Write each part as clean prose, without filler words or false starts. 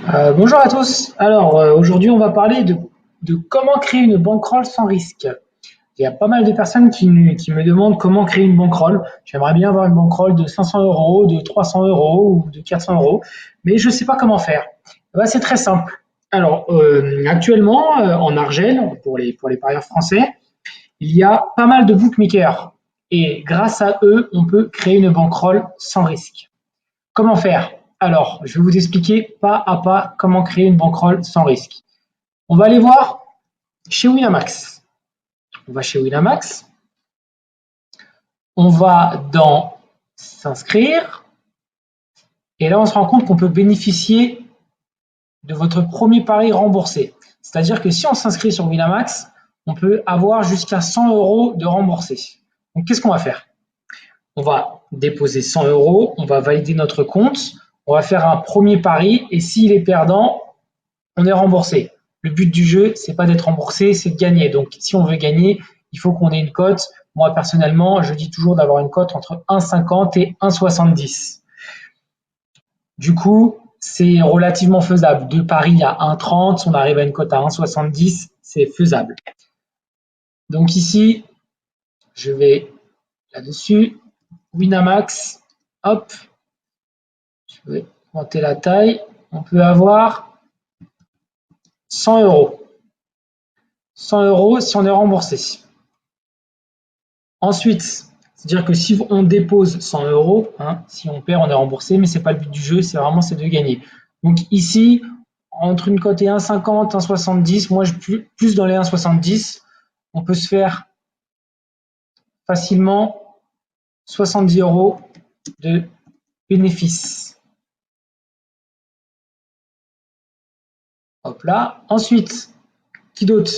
Bonjour à tous. Alors aujourd'hui on va parler de comment créer une bankroll sans risque. Il y a pas mal de personnes qui me demandent comment créer une bankroll. J'aimerais bien avoir une bankroll de 500 euros, de 300 euros ou de 400 euros, mais je ne sais pas comment faire. Eh ben, c'est très simple. Alors actuellement en Argel, pour les parieurs français, il y a pas mal de bookmakers et grâce à eux on peut créer une bankroll sans risque. Comment faire? Alors, je vais vous expliquer pas à pas comment créer une bankroll sans risque. On va aller voir chez Winamax. On va chez Winamax, on va dans s'inscrire, et là on se rend compte qu'on peut bénéficier de votre premier pari remboursé. C'est-à-dire que si on s'inscrit sur Winamax, on peut avoir jusqu'à 100 euros de remboursé. Donc qu'est-ce qu'on va faire? On va déposer 100 euros, on va valider notre compte, on va faire un premier pari, et s'il est perdant, on est remboursé. Le but du jeu, c'est pas d'être remboursé, c'est de gagner. Donc, si on veut gagner, il faut qu'on ait une cote. Moi, personnellement, je dis toujours d'avoir une cote entre 1,50 et 1,70. Du coup, c'est relativement faisable. De Paris à 1,30, si on arrive à une cote à 1,70, c'est faisable. Donc ici, je vais là-dessus, Winamax, hop, je vais augmenter la taille. On peut avoir 100 euros. 100 euros si on est remboursé. Ensuite, c'est-à-dire que si on dépose 100 euros, si on perd, on est remboursé, mais ce n'est pas le but du jeu, c'est de gagner. Donc ici, entre une cote et 1,50, 1,70, moi je suis plus dans les 1,70, on peut se faire facilement 70 euros de bénéfice. Hop là. Ensuite, qui d'autre?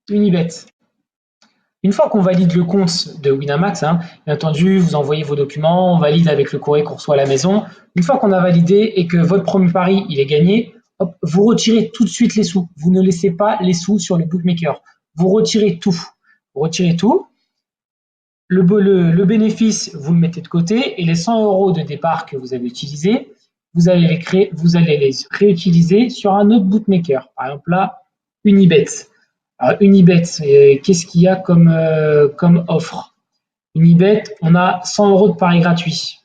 Unibet. Une fois qu'on valide le compte de Winamax, bien entendu, vous envoyez vos documents, on valide avec le courrier qu'on reçoit à la maison. Une fois qu'on a validé et que votre premier pari il est gagné, hop, vous retirez tout de suite les sous. Vous ne laissez pas les sous sur le bookmaker. Vous retirez tout. Vous retirez tout. Le bénéfice, vous le mettez de côté et les 100 euros de départ que vous avez utilisés, vous allez les réutiliser sur un autre bookmaker. Par exemple là, Unibet. Alors, Unibet, qu'est-ce qu'il y a comme offre? Unibet, on a 100 euros de paris gratuits.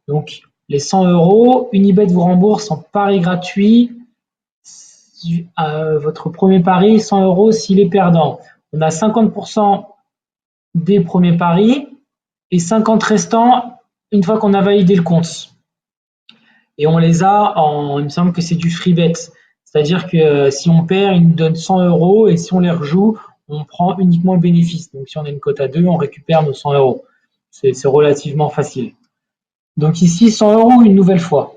Donc, les 100 euros, Unibet vous rembourse en paris gratuit votre premier pari, 100 euros s'il est perdant. On a 50% des premiers paris et 50 restants une fois qu'on a validé le compte. Et on les a il me semble que c'est du free bet. C'est-à-dire que si on perd, ils nous donnent 100 euros et si on les rejoue, on prend uniquement le bénéfice. Donc si on a une cote à 2, on récupère nos 100 euros. C'est relativement facile. Donc ici, 100 euros une nouvelle fois.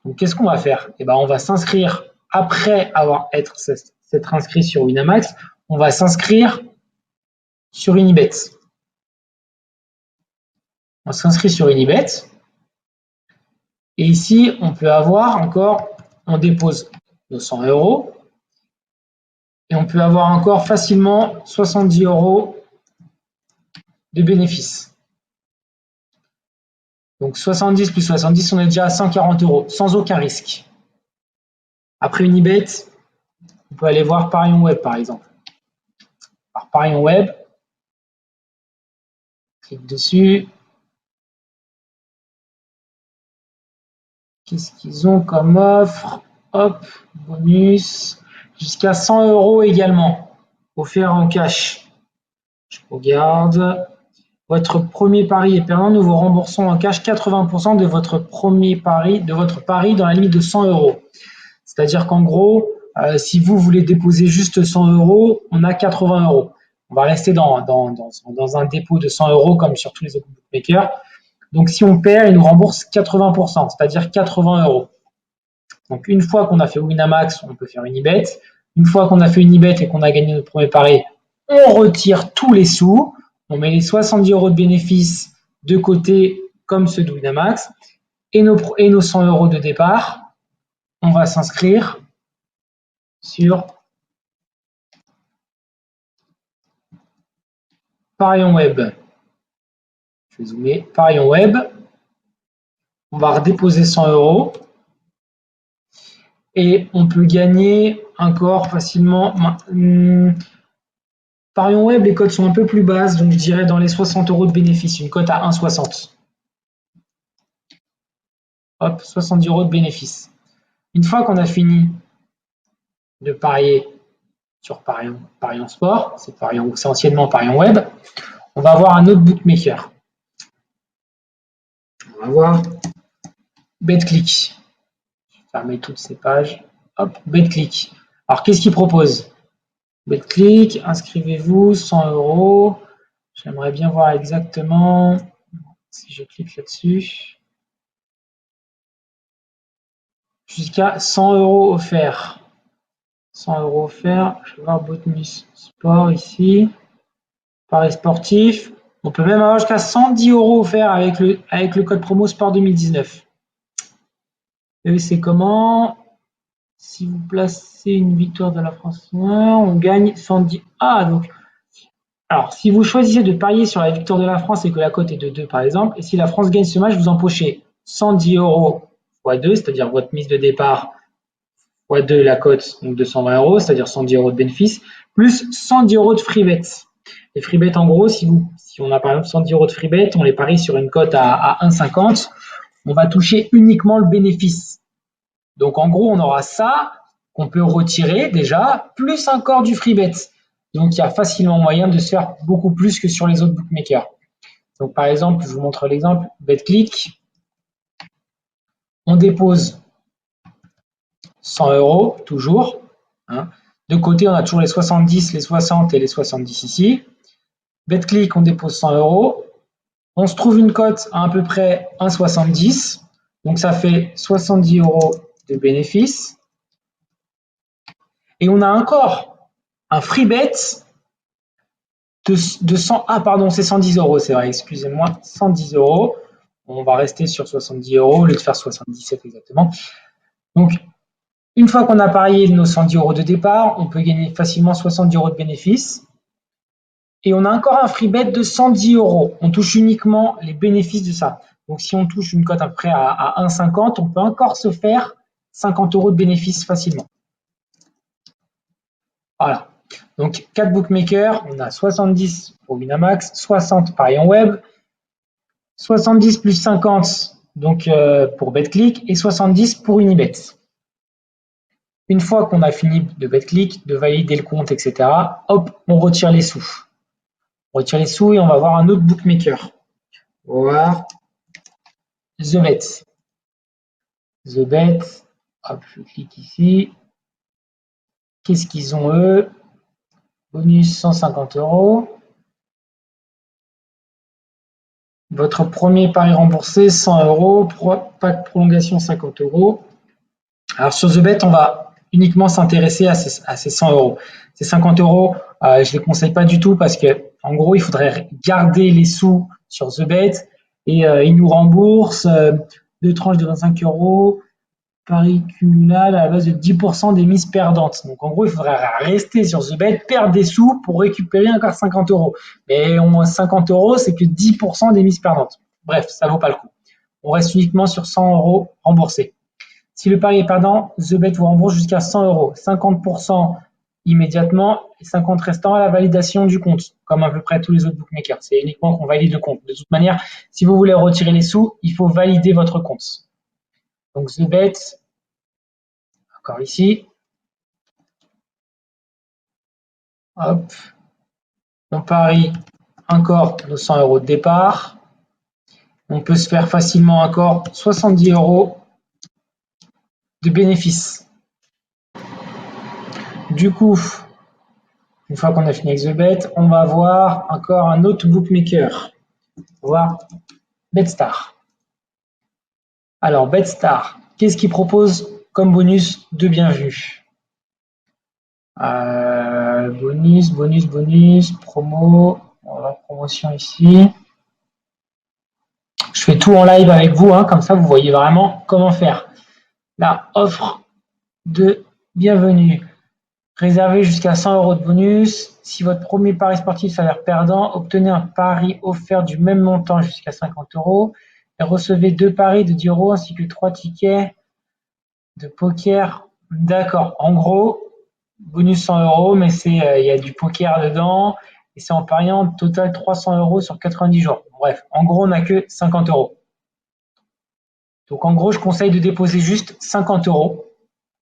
Donc qu'est-ce qu'on va faire? Eh ben, on va s'inscrire après s'être inscrit sur Winamax. On va s'inscrire sur Unibet. On s'inscrit sur Unibet. Et ici, on peut avoir encore, on dépose nos 100 euros. Et on peut avoir encore facilement 70 euros de bénéfice. Donc 70 plus 70, on est déjà à 140 euros, sans aucun risque. Après Unibet, on peut aller voir Parion Web par exemple. Alors Parion Web, clique dessus. Qu'est-ce qu'ils ont comme offre? Hop, bonus, jusqu'à 100 euros également, offert en cash. Je regarde. Votre premier pari est perdant, nous vous remboursons en cash 80% de votre pari dans la limite de 100 euros. C'est-à-dire qu'en gros, si vous voulez déposer juste 100 euros, on a 80 euros. On va rester dans un dépôt de 100 euros comme sur tous les autres bookmakers. Donc si on perd, il nous rembourse 80%, c'est-à-dire 80 euros. Donc une fois qu'on a fait Winamax, on peut faire Unibet. Une fois qu'on a fait Unibet et qu'on a gagné notre premier pari, on retire tous les sous. On met les 70 euros de bénéfice de côté comme ceux de Winamax et nos 100 euros de départ. On va s'inscrire sur Parion Web. Je vais zoomer. Parion Web. On va redéposer 100 euros. Et on peut gagner encore facilement. Parion web, les cotes sont un peu plus basses, donc je dirais dans les 60 € de bénéfice, une cote à 1,60. Hop, 70 € de bénéfice. Une fois qu'on a fini de parier sur Parion Sport, c'est anciennement Parion Web, on va avoir un autre bookmaker. On va voir BetClick. Je vais fermer toutes ces pages. Hop, BetClick. Alors, qu'est-ce qu'il propose? BetClick, inscrivez-vous, 100 €. J'aimerais bien voir exactement si je clique là-dessus. Jusqu'à 100 € offerts. 100 € offerts. Je vais voir Bonus Sport ici. Paris sportif. On peut même avoir jusqu'à 110 € offerts avec le code promo Sport 2019. Et c'est comment? Si vous placez une victoire de la France, on gagne 110. Ah, donc. Alors, si vous choisissez de parier sur la victoire de la France et que la cote est de 2, par exemple, et si la France gagne ce match, vous empochez 110 € x 2, c'est-à-dire votre mise de départ x 2 la cote, donc 220 €, c'est-à-dire 110 € de bénéfice, plus 110 € de free bet. Les free bet, en gros, si on a par exemple 110 € de free bet, on les parie sur une cote à 1,50, on va toucher uniquement le bénéfice. Donc, en gros, on aura ça qu'on peut retirer déjà, plus encore du free bet. Donc, il y a facilement moyen de se faire beaucoup plus que sur les autres bookmakers. Donc, par exemple, je vous montre l'exemple, BetClick. On dépose 100 € toujours. De côté, on a toujours les 70, les 60 et les 70 ici. BetClick, on dépose 100 €. On se trouve une cote à peu près 1,70. Donc, ça fait 70 € de bénéfice. Et on a encore un free bet de 100. Ah, pardon, c'est 110 €, c'est vrai, excusez-moi, 110 €. On va rester sur 70 € au lieu de faire 77 exactement. Donc, une fois qu'on a parié nos 110 € de départ, on peut gagner facilement 70 € de bénéfices. Et on a encore un free bet de 110 €. On touche uniquement les bénéfices de ça. Donc, si on touche une cote à peu près à 1,50, on peut encore se faire 50 € de bénéfices facilement. Voilà. Donc, 4 bookmakers. On a 70 pour Winamax, 60 Parion Web, 70 plus 50 donc, pour BetClick et 70 pour Unibet. Une fois qu'on a fini de BetClick, de valider le compte, etc., hop, on retire les sous. On retire les sous et on va voir un autre bookmaker. On va voir TheBet. TheBet, hop, je clique ici. Qu'est-ce qu'ils ont eux? Bonus 150 €. Votre premier pari remboursé 100 €. Pack prolongation 50 €. Alors sur TheBet, on va uniquement s'intéresser à ces 100 €. Ces 50 €, je ne les conseille pas du tout parce que en gros, il faudrait garder les sous sur TheBet et ils nous remboursent 2 tranches de 25 €, pari cumulable à la base de 10% des mises perdantes. Donc en gros, il faudrait rester sur TheBet, perdre des sous pour récupérer encore 50 €. Mais au moins 50 €, c'est que 10% des mises perdantes. Bref, ça ne vaut pas le coup. On reste uniquement sur 100 € remboursés. Si le pari est perdant, TheBet vous rembourse jusqu'à 100 €, 50% immédiatement et 50 restants à la validation du compte, comme à peu près tous les autres bookmakers. C'est uniquement qu'on valide le compte. De toute manière, si vous voulez retirer les sous, il faut valider votre compte. Donc TheBet, encore ici. Hop. On parie encore nos 100 € de départ. On peut se faire facilement encore 70 € de bénéfice. Du coup, une fois qu'on a fini avec TheBet, on va voir encore un autre bookmaker. On va voir BetStar. Alors, BetStar, qu'est-ce qu'il propose comme bonus de bienvenue? Bonus, promo. On va voir promotion ici. Je fais tout en live avec vous, comme ça vous voyez vraiment comment faire. La offre de bienvenue. Réservez jusqu'à 100 € de bonus. Si votre premier pari sportif s'avère perdant, obtenez un pari offert du même montant jusqu'à 50 € et recevez 2 paris de 10 € ainsi que 3 tickets de poker D'accord. En gros, bonus 100 euros, mais il y a du poker dedans et c'est en pariant total 300 euros sur 90 jours. Bref, en gros, on n'a que 50 euros. Donc en gros, je conseille de déposer juste 50 euros,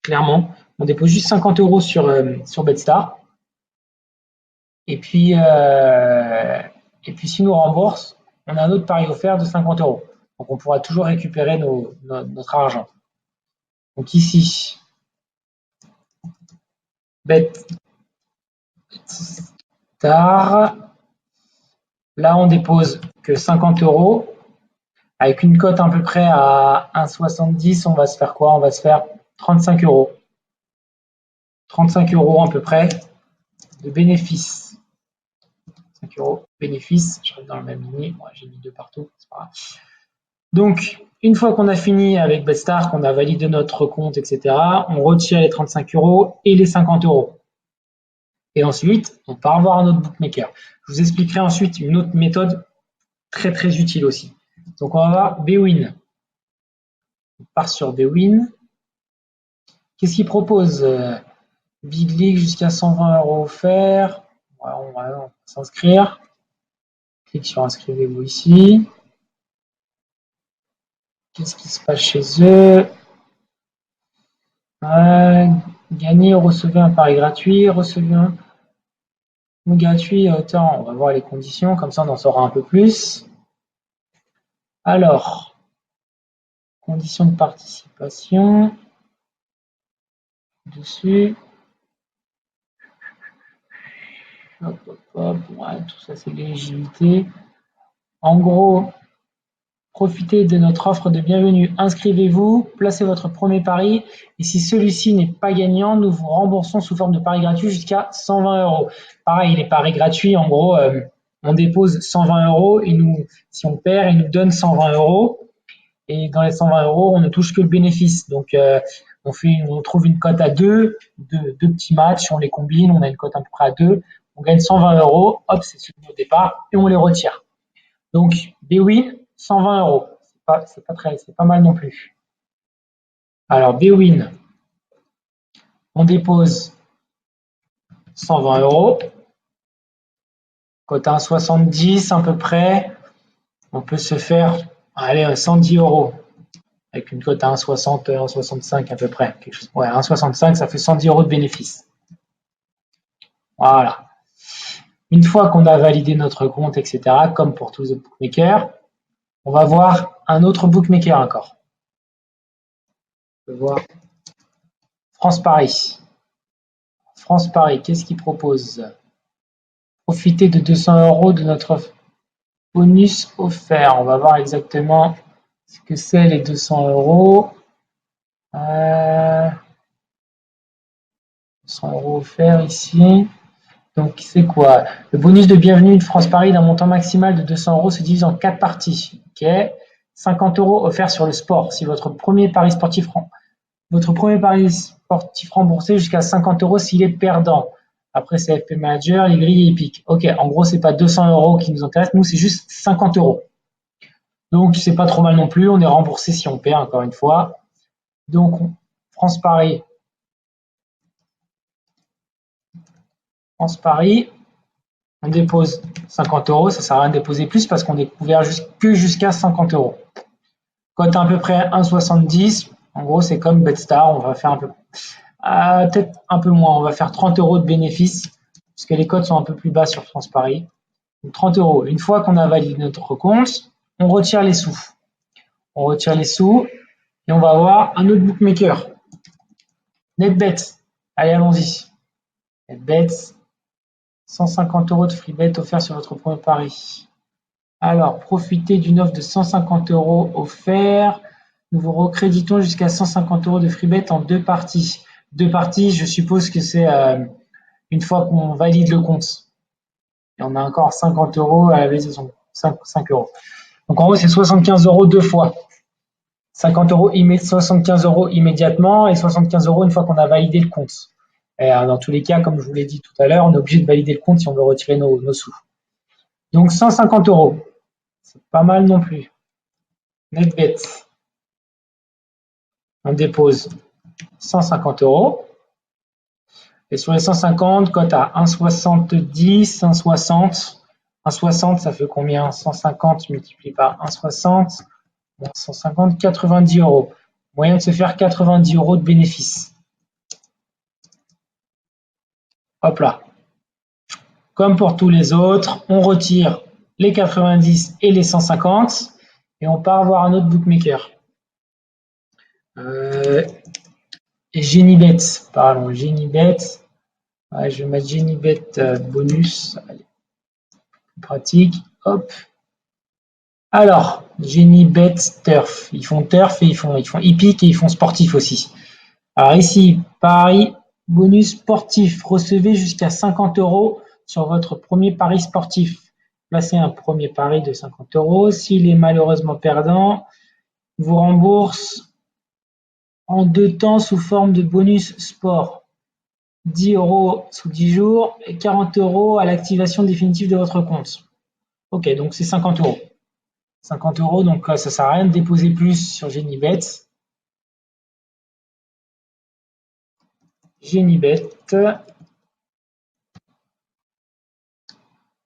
clairement. On dépose juste 50 euros sur BetStar. Et puis s'ils nous remboursent, on a un autre pari offert de 50 euros. Donc on pourra toujours récupérer notre argent. Donc ici, BetStar. Là, on dépose que 50 euros. Avec une cote à peu près à 1,70, on va se faire quoi? On va se faire 35 euros. 35 euros à peu près de bénéfice. 5 euros bénéfice. Je reste dans la même lignée. Moi, j'ai mis deux partout. C'est pas grave. Donc, une fois qu'on a fini avec BetStar, qu'on a validé notre compte, etc., on retire les 35 euros et les 50 euros. Et ensuite, on part voir un autre bookmaker. Je vous expliquerai ensuite une autre méthode très très utile aussi. Donc, on va voir Bwin. On part sur Bwin. Qu'est-ce qu'il propose? Big League jusqu'à 120 euros offerts. On va s'inscrire. Clique sur inscrivez-vous ici. Qu'est-ce qui se passe chez eux? Gagner ou recevez un pari gratuit. Recevez un gratuit à hauteur. On va voir les conditions, comme ça on en saura un peu plus. Alors, conditions de participation. Dessus. Hop, hop, hop. Ouais, tout ça c'est l'éligibilité. En gros, profitez de notre offre de bienvenue. Inscrivez-vous, placez votre premier pari et si celui-ci n'est pas gagnant, nous vous remboursons sous forme de pari gratuit jusqu'à 120 euros. Pareil, les paris gratuits, en gros, on dépose 120 euros et si on perd, ils nous donnent 120 euros. Et dans les 120 euros, on ne touche que le bénéfice. Donc, on trouve une cote à deux petits matchs, on les combine, on a une cote à peu près à 2, on gagne 120 euros, hop, c'est celui au départ et on les retire. Donc, Bwin, 120 euros. C'est pas mal non plus. Alors, Bwin, on dépose 120 euros. Cote à 1,70 à peu près. On peut se faire, allez, 110 euros. Avec une cote à 1,60, 1,65 à peu près. Quelque chose. Ouais, 1,65, ça fait 110 euros de bénéfice. Voilà. Une fois qu'on a validé notre compte, etc., comme pour tous les bookmakers, on va voir un autre bookmaker encore. On peut voir France Paris. France Paris, qu'est-ce qu'il propose? Profiter de 200 euros de notre bonus offert. On va voir exactement ce que c'est les 200 euros. 200 euros offerts ici. Donc, c'est quoi? Le bonus de bienvenue de France Paris d'un montant maximal de 200 euros se divise en 4 parties. Ok, 50 euros offerts sur le sport. Si votre premier pari sportif remboursé jusqu'à 50 euros s'il est perdant. Après, c'est FP Manager, les grilles épiques. Ok, en gros, c'est pas 200 euros qui nous intéressent. Nous, c'est juste 50 euros. Donc, c'est pas trop mal non plus. On est remboursé si on perd, encore une fois. Donc, France Paris, on dépose 50 euros. Ça sert à rien de déposer plus parce qu'on est couvert que jusqu'à 50 euros. Cote à peu près 1,70. En gros, c'est comme BetStar. On va faire peut-être un peu moins. On va faire 30 euros de bénéfice parce que les cotes sont un peu plus bas sur France Paris. Donc 30 euros. Une fois qu'on a validé notre compte, on retire les sous. On retire les sous et on va avoir un autre bookmaker. NetBet. Allez, allons-y. NetBet. 150 euros de free bet offert sur votre premier pari. Alors, profitez d'une offre de 150 euros offert. Nous vous recréditons jusqu'à 150 euros de free bet en 2 parties. 2 parties, je suppose que c'est une fois qu'on valide le compte. Et on a encore 50 euros à la maison. 5 euros. Donc en gros, c'est 75 euros 2 fois. 75 euros immédiatement et 75 euros une fois qu'on a validé le compte. Et dans tous les cas, comme je vous l'ai dit tout à l'heure, on est obligé de valider le compte si on veut retirer nos sous. Donc 150 euros. C'est pas mal non plus. NetBet. On dépose 150 euros. Et sur les 150, cote à 1,70, 1,60. 1,60, ça fait combien? 150 multiplié par 1,60, 150, 90 euros. Moyen de se faire 90 euros de bénéfice. Hop là. Comme pour tous les autres, on retire les 90 et les 150 et on part voir un autre bookmaker. Genibet, pardon, Genibet. Ouais, je vais mettre Genibet bonus. Allez. Pratique. Hop. Alors, Genibet Turf. Ils font turf et ils font hippique et ils font sportif aussi. Alors ici, pari bonus sportif. Recevez jusqu'à 50 euros sur votre premier pari sportif. Placez un premier pari de 50 euros. S'il est malheureusement perdant, vous rembourse en 2 temps sous forme de bonus sport. 10 euros sous 10 jours et 40 euros à l'activation définitive de votre compte. Ok, donc c'est 50 euros. 50 euros, donc ça sert à rien de déposer plus sur Genibet. Genibet.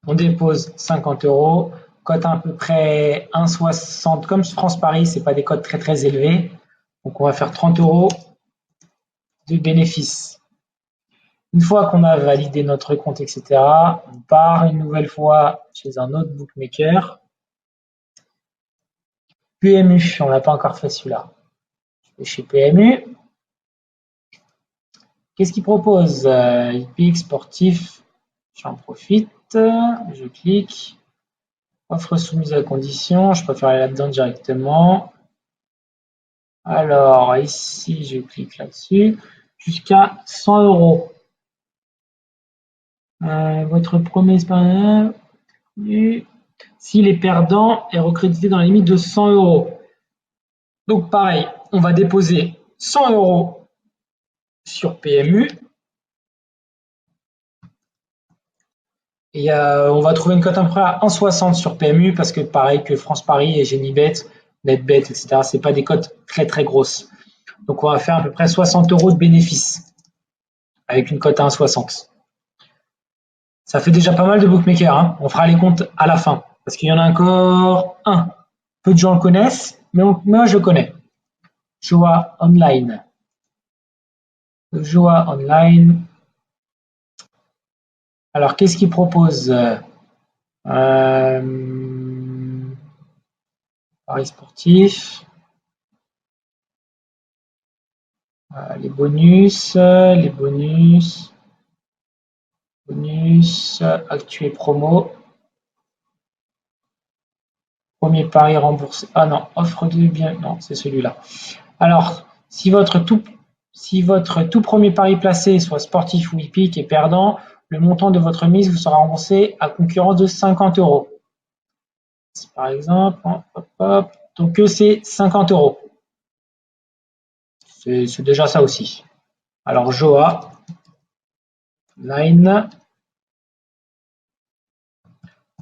On dépose 50 euros. Cote à peu près 1,60. Comme France Paris, ce n'est pas des cotes très très élevées. Donc on va faire 30 euros de bénéfice. Une fois qu'on a validé notre compte, etc., on part une nouvelle fois chez un autre bookmaker. PMU, on n'a pas encore fait celui-là. Je vais chez PMU. Qu'est-ce qu'il propose? Hippique, sportif, j'en profite, je clique. Offre soumise à condition, je préfère aller là-dedans directement. Alors, ici, je clique là-dessus. Jusqu'à 100 euros. Votre premier expérience, s'il est perdant, est recrédité dans la limite de 100 euros. Donc, pareil, on va déposer 100 euros sur PMU. Et on va trouver une cote à peu près à 1,60 sur PMU parce que pareil que France Paris et Genibet, NetBet, etc., ce n'est pas des cotes très très grosses. Donc on va faire à peu près 60 euros de bénéfice avec une cote à 1,60. Ça fait déjà pas mal de bookmakers. Hein. On fera les comptes à la fin parce qu'il y en a encore un. Peu de gens le connaissent, mais moi je le connais. Joa Online. Joa Online. Alors qu'est-ce qu'il propose? Paris sportif. Les bonus, actu et promo. Premier pari remboursé. Ah non, offre de bien. Non, c'est celui-là. Alors, si votre tout premier pari placé, soit sportif ou hippique, est perdant, le montant de votre mise vous sera remboursé à concurrence de 50 euros. Par exemple, hop, hop, donc c'est 50 euros. C'est déjà ça aussi. Alors, Joa, Line,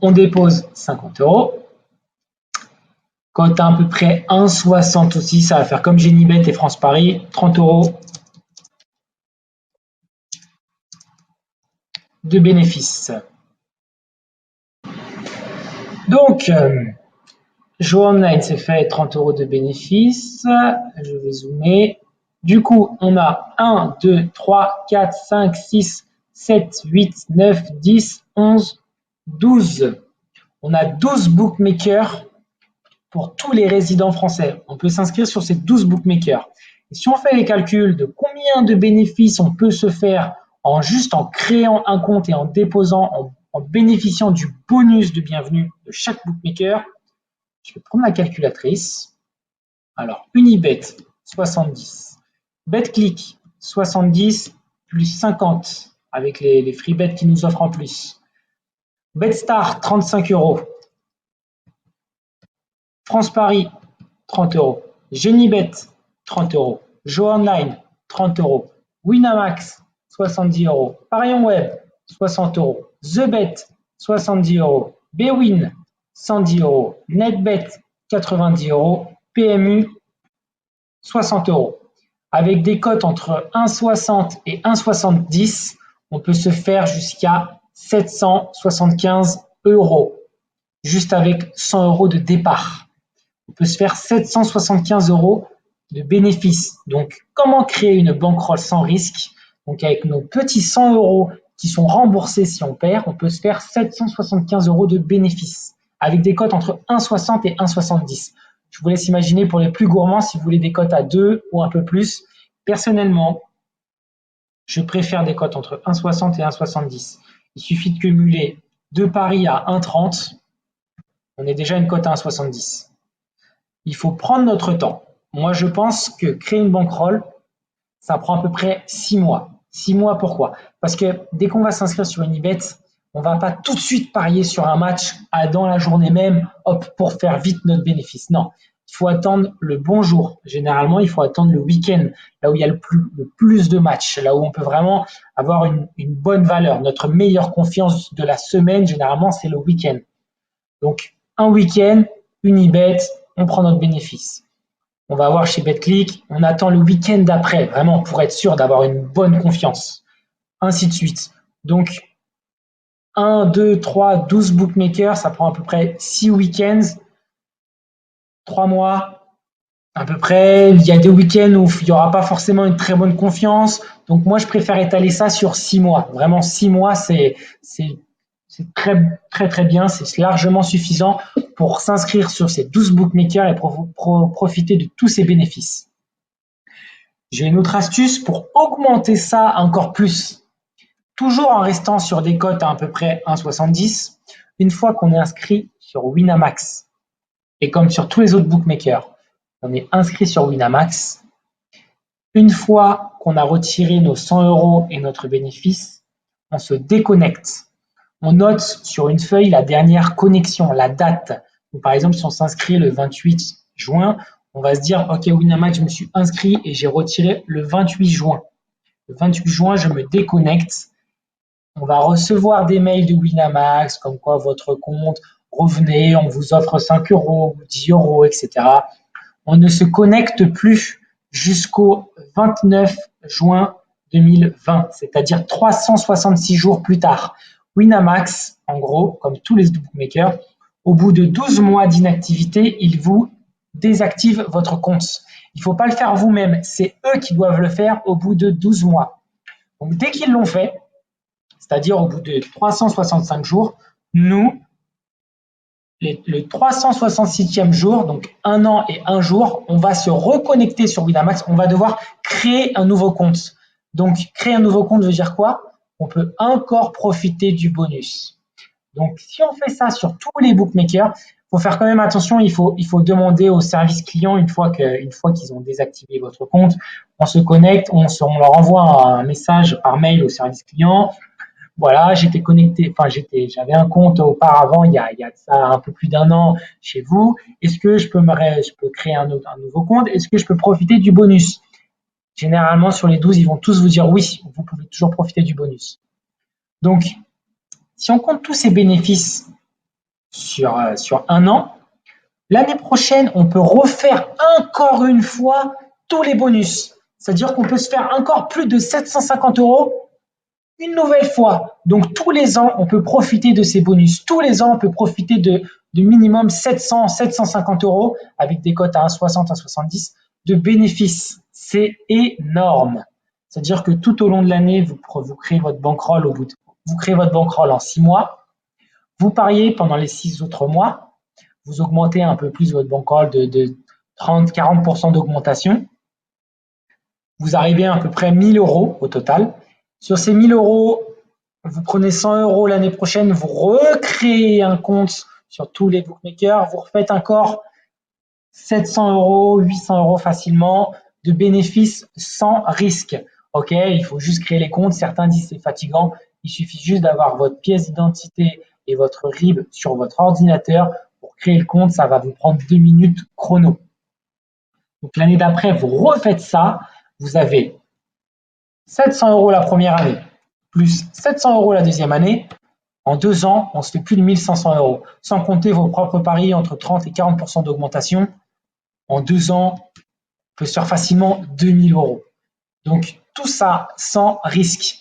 on dépose 50 euros. Cote à peu près 1,60 aussi, ça va faire comme Genibet et France Paris, 30 euros de bénéfice. Donc, Joa Online, c'est fait 30 euros de bénéfice. Je vais zoomer. Du coup, on a 1, 2, 3, 4, 5, 6, 7, 8, 9, 10, 11, 12. On a 12 bookmakers pour tous les résidents français. On peut s'inscrire sur ces 12 bookmakers. Et si on fait les calculs de combien de bénéfices on peut se faire juste en créant un compte et en déposant, en bénéficiant du bonus de bienvenue de chaque bookmaker, je vais prendre ma calculatrice. Alors, Unibet, 70. BetClick, 70 plus 50 avec les free bets qui nous offrent en plus. BetStar, 35 euros. France Paris, 30 euros. Genibet, 30 euros. Joa Online, 30 euros. Winamax, 70 euros. Parion Web, 60 euros. TheBet, 70 euros. Bwin, 110 euros. NetBet, 90 euros. PMU, 60 euros. Avec des cotes entre 1,60 et 1,70, on peut se faire jusqu'à 775 euros, juste avec 100 euros de départ. On peut se faire 775 euros de bénéfices. Donc, comment créer une bankroll sans risque? Donc, avec nos petits 100 euros qui sont remboursés si on perd, on peut se faire 775 euros de bénéfices avec des cotes entre 1,60 et 1,70. Je vous laisse imaginer pour les plus gourmands si vous voulez des cotes à 2 ou un peu plus. Personnellement, je préfère des cotes entre 1,60 et 1,70. Il suffit de cumuler deux paris à 1,30. On est déjà une cote à 1,70. Il faut prendre notre temps. Moi, je pense que créer une bankroll, ça prend à peu près 6 mois. 6 mois, pourquoi? Parce que dès qu'on va s'inscrire sur une e-bet, on ne va pas tout de suite parier sur un match dans la journée même, hop, pour faire vite notre bénéfice. Non, il faut attendre le bon jour. Généralement, il faut attendre le week-end, là où il y a le plus de matchs, là où on peut vraiment avoir une bonne valeur. Notre meilleure confiance de la semaine, généralement, c'est le week-end. Donc, un week-end, une e-bet, on prend notre bénéfice. On va voir chez BetClick, on attend le week-end d'après, vraiment pour être sûr d'avoir une bonne confiance. Ainsi de suite. Donc, 1, 2, 3, 12 bookmakers, ça prend à peu près 6 week-ends, 3 mois, à peu près. Il y a des week-ends où il n'y aura pas forcément une très bonne confiance. Donc, moi, je préfère étaler ça sur 6 mois. Vraiment, 6 mois, c'est très, très, très bien. C'est largement suffisant pour s'inscrire sur ces 12 bookmakers et profiter de tous ces bénéfices. J'ai une autre astuce pour augmenter ça encore plus, toujours en restant sur des cotes à peu près 1,70. Une fois qu'on est inscrit sur Winamax, et comme sur tous les autres bookmakers, on est inscrit sur Winamax. Une fois qu'on a retiré nos 100 euros et notre bénéfice, on se déconnecte. On note sur une feuille la dernière connexion, la date. Donc, par exemple, si on s'inscrit le 28 juin, on va se dire, OK, Winamax, je me suis inscrit et j'ai retiré le 28 juin. Le 28 juin, je me déconnecte. On va recevoir des mails de Winamax, comme quoi votre compte, revenez, on vous offre 5 euros, 10 euros, etc. On ne se connecte plus jusqu'au 29 juin 2020, c'est-à-dire 366 jours plus tard. Winamax, en gros, comme tous les bookmakers, au bout de 12 mois d'inactivité, ils vous désactivent votre compte. Il ne faut pas le faire vous-même, c'est eux qui doivent le faire au bout de 12 mois. Donc, dès qu'ils l'ont fait, c'est-à-dire au bout de 365 jours, nous, le 366e jour, donc 1 an et 1 jour, on va se reconnecter sur Winamax, on va devoir créer un nouveau compte. Donc, créer un nouveau compte veut dire quoi? On peut encore profiter du bonus. Donc, si on fait ça sur tous les bookmakers, il faut faire quand même attention, il faut demander au service client une fois qu'ils ont désactivé votre compte, on se connecte, on leur envoie un message par mail au service client. Voilà, j'étais connecté, j'avais un compte auparavant, il y a ça un peu plus d'un an chez vous. Est-ce que je peux créer un nouveau compte? Est-ce que je peux profiter du bonus? Généralement, sur les 12, ils vont tous vous dire oui, vous pouvez toujours profiter du bonus. Donc, si on compte tous ces bénéfices sur 1 an, l'année prochaine, on peut refaire encore une fois tous les bonus. C'est-à-dire qu'on peut se faire encore plus de 750 euros une nouvelle fois. Donc, tous les ans, on peut profiter de ces bonus. Tous les ans, on peut profiter de minimum 700, 750 euros avec des cotes à 1,60, 1,70 de bénéfices. C'est énorme. C'est-à-dire que tout au long de l'année, vous créez votre bankroll vous créez votre bankroll en 6 mois. Vous pariez pendant les 6 autres mois. Vous augmentez un peu plus votre bankroll de 30, 40% d'augmentation. Vous arrivez à peu près 1000 euros au total. Sur ces 1000 euros, vous prenez 100 euros l'année prochaine, vous recréez un compte sur tous les bookmakers, vous refaites encore 700 euros, 800 euros facilement de bénéfices sans risque. Ok, il faut juste créer les comptes. Certains disent c'est fatigant. Il suffit juste d'avoir votre pièce d'identité et votre RIB sur votre ordinateur pour créer le compte. Ça va vous prendre 2 minutes chrono. Donc l'année d'après, vous refaites ça. Vous avez 700 euros la première année, plus 700 euros la deuxième année. En 2 ans, on se fait plus de 1500 euros, sans compter vos propres paris entre 30 et 40% d'augmentation. En 2 ans, peut se faire facilement 2000 euros. Donc tout ça sans risque.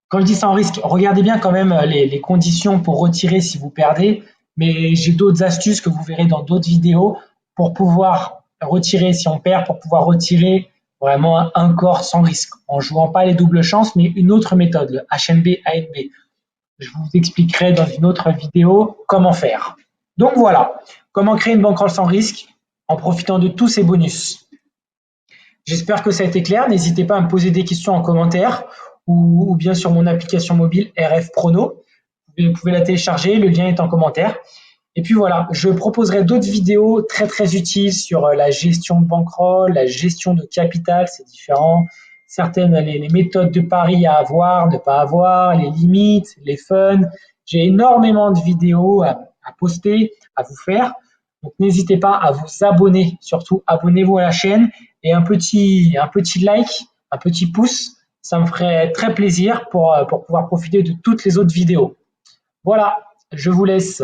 Quand je dis sans risque, regardez bien quand même les conditions pour retirer si vous perdez, mais j'ai d'autres astuces que vous verrez dans d'autres vidéos pour pouvoir retirer si on perd, pour pouvoir retirer vraiment un corps sans risque, en jouant pas les doubles chances, mais une autre méthode, le HNB ANB. Je vous expliquerai dans une autre vidéo comment faire. Donc voilà, comment créer une bankroll sans risque en profitant de tous ces bonus. J'espère que ça a été clair. N'hésitez pas à me poser des questions en commentaire ou bien sur mon application mobile RF Prono. Vous pouvez la télécharger, le lien est en commentaire. Et puis voilà, je proposerai d'autres vidéos très très utiles sur la gestion de bankroll, la gestion de capital, c'est différent. Certaines, les méthodes de pari à avoir, ne pas avoir, les limites, les fun. J'ai énormément de vidéos à poster, à vous faire. Donc n'hésitez pas à vous abonner, surtout abonnez-vous à la chaîne et un petit like, un petit pouce, ça me ferait très plaisir pour pouvoir profiter de toutes les autres vidéos. Voilà, je vous laisse.